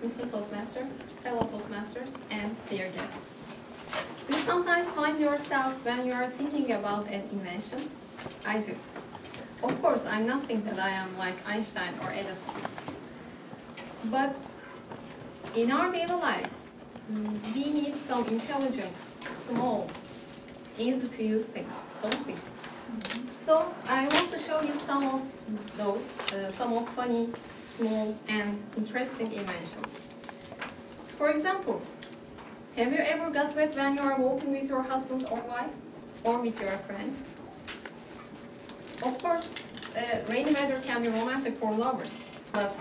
Mr. Toastmaster, fellow Toastmasters, and dear guests. Do you sometimes find yourself when you are thinking about an invention? I do. Of course, I'm not thinking that I am like Einstein or Edison. But in our daily lives, we need some intelligent, small, easy to use things, don't we? So I want to show you some of those, some of funny, small, and interesting inventions. For example, have you ever got wet when you are walking with your husband or wife, or with your friend? Of course, rainy weather can be romantic for lovers, but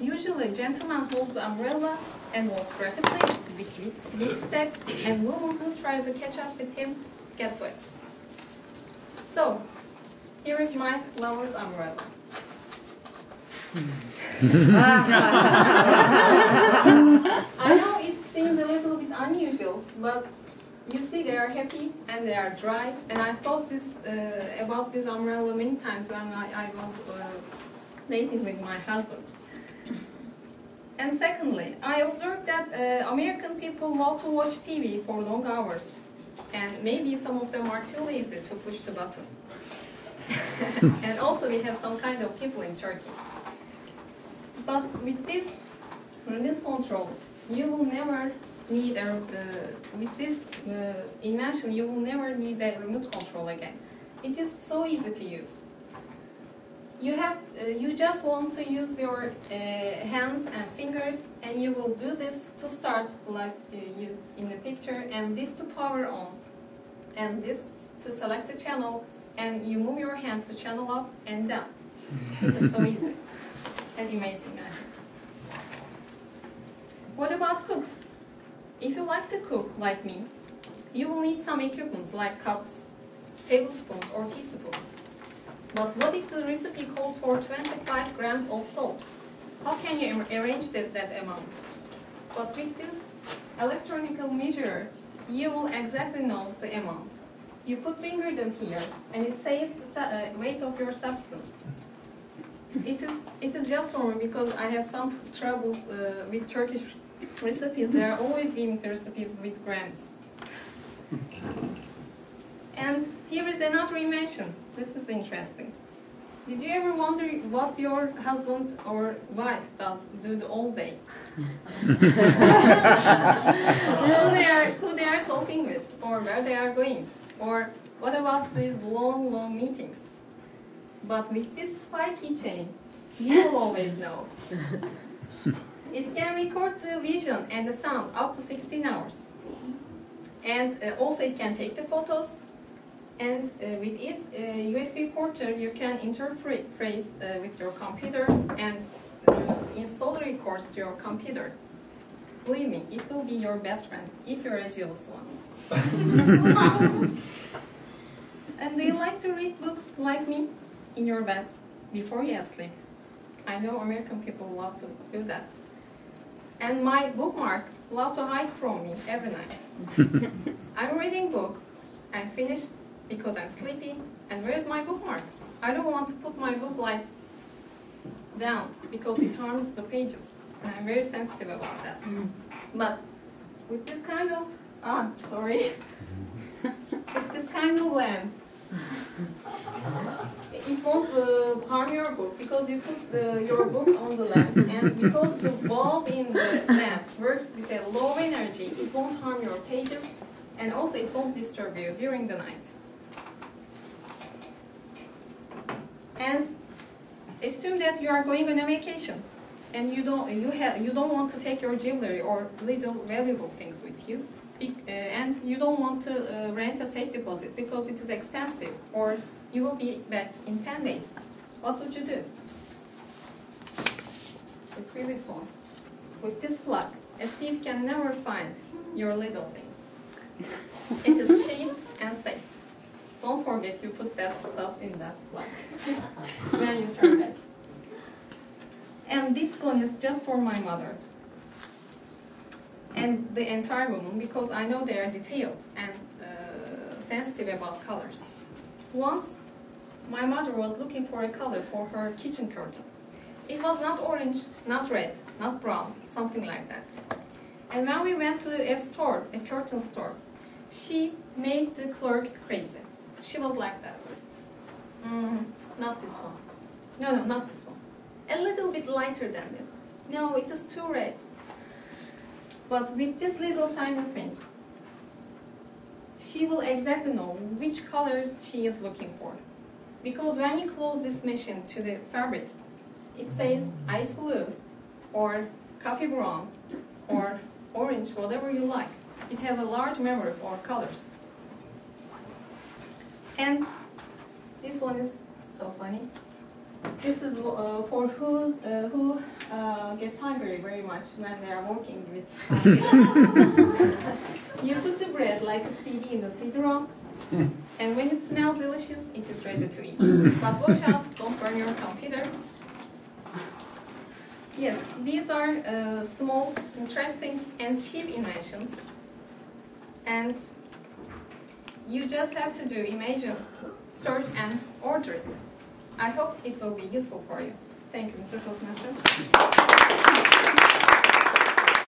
usually a gentleman holds the umbrella and walks rapidly with big steps, and woman who tries to catch up with him gets wet. So, here is my lover's umbrella. I know it seems a little bit unusual, but you see they are happy and they are dry, and I thought about this umbrella many times when I was dating with my husband. And secondly, I observed that American people love to watch TV for long hours, and maybe some of them are too lazy to push the button. And also we have some kind of people in Turkey. But with this remote control, you will never need with this invention, you will never need a remote control again. It is so easy to use. You just want to use your hands and fingers, and you will do this to start, like in the picture, and this to power on, and this to select the channel, and you move your hand to channel up and down. It is so easy and amazing, I think. What about cooks? If you like to cook like me, you will need some equipment like cups, tablespoons, or teaspoons. But what if the recipe calls for 25 grams of salt? How can you arrange that amount? But with this electronic measure, you will exactly know the amount. You put the ingredient here, and it says the weight of your substance. It is just for me because I have some troubles with Turkish recipes. They are always giving the recipes with grams. And here is another invention. This is interesting. Did you ever wonder what your husband or wife do all day? who they are talking with, or where they are going, or what about these long meetings? But with this spiky chain, you will always know. It can record the vision and the sound up to 16 hours. And also it can take the photos. And with its USB porter, you can interface with your computer and install the records to your computer. Believe me, it will be your best friend if you're a jealous one. And do you like to read books like me in your bed before you sleep? I know American people love to do that. And my bookmark love to hide from me every night. I'm reading book, I'm finished because I'm sleepy, and where's my bookmark? I don't want to put my book like down because it harms the pages, and I'm very sensitive about that. But with this kind of, with this kind of lamp, it won't harm your book because you put your book on the lamp, and because the bulb in the lamp works with a low energy, it won't harm your pages, and also it won't disturb you during the night. And assume that you are going on a vacation, and you don't want to take your jewelry or little valuable things with you, and you don't want to rent a safe deposit because it is expensive, or you will be back in 10 days. What would you do? The previous one. With this plug, a thief can never find your little things. It is cheap and safe. Don't forget you put that stuff in that plug when you turn back. And this one is just for my mother and the entire woman, because I know they are detailed and sensitive about colors. Once my mother was looking for a color for her kitchen curtain. It was not orange, not red, not brown, something like that. And when we went to a store, a curtain store, she made the clerk crazy. She was like that. Not this one. No, not this one. A little bit lighter than this. No, it is too red. But with this little tiny thing, she will exactly know which color she is looking for. Because when you close this machine to the fabric, it says ice blue, or coffee brown, or orange, whatever you like. It has a large memory for colors. And this one is so funny. This is for who gets hungry very much when they are working with You put the bread like a CD in the CD-ROM, and when it smells delicious, it is ready to eat. But watch out, don't burn your computer. Yes, these are small, interesting, and cheap inventions. And you just have to do imagine, search, and order it. I hope it will be useful for you. Thank you, Mr. Postmaster.